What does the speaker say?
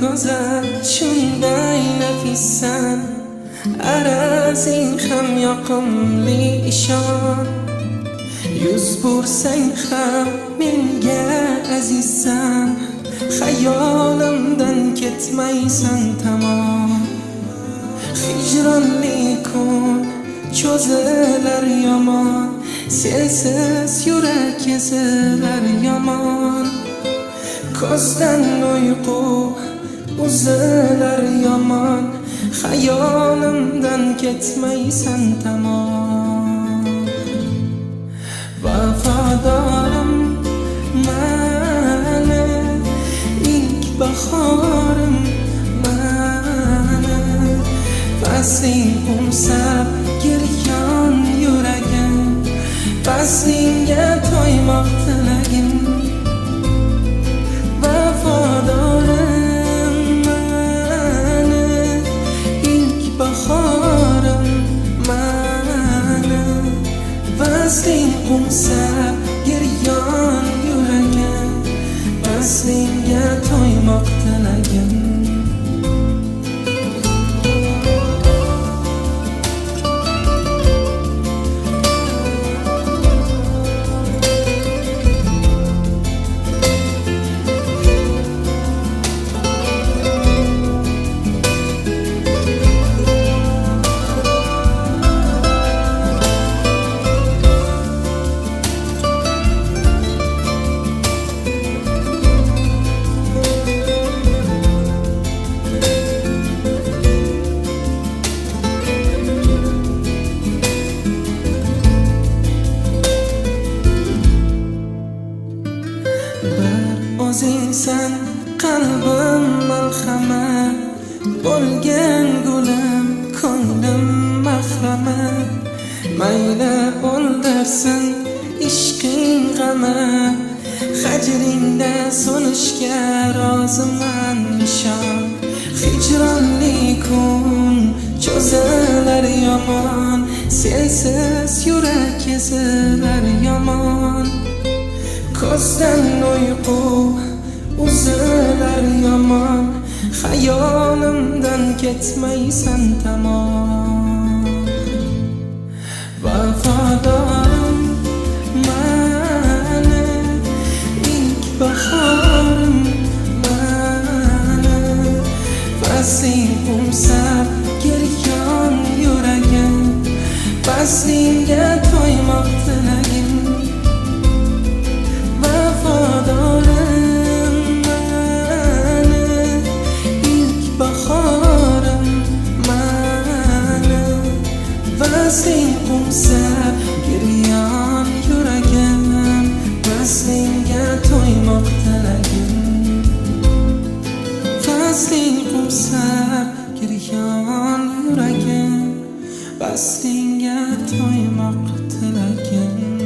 go'zal shunday nafissan, arazing ham yoqimli ishon. Yuz bursang ham menga azizsan, xayolimdan ketmaysan tamom. Hijronli kun cho'zilar yomon, sensiz yurak ezilar yomon. Ko'zdan uyqu uzilar yomon, xayolimdan ketmaysan tamom. Vafodorim mani, ilk bahorim mani, fasling qo'msab giryon yuragim, faslingga to'ymoq tilagim. Vafodorim mani, ilk bahorim mani, fasling qo'msab giryon yuragim, faslingga to'ymoq tilagim. O'zingsan qalbim malhama, bo'lgan gulim ko'nglim mahrama. Mayli o'ldirsin ishqing g'ama, hajringda so'nishga roziman nishon. Hijronli kun cho'zilar yomon, sensiz yurak ezilar yomon. Ko'zdan uyqu uzilar yomon, xayolimdan ketmaysan tamom. Vafodorim mani, ilk bahorim mani, fasling qo'msab giryon yuragim, faslingga to'ymoq tilagim. Vafodorim mani, ilk bahorim mani, fasling qo'msab giryon yuragim, faslingga to'ymoq tilagim. Fasling qo'msab giryon yuragim, faslingga to'ymoq tilagim.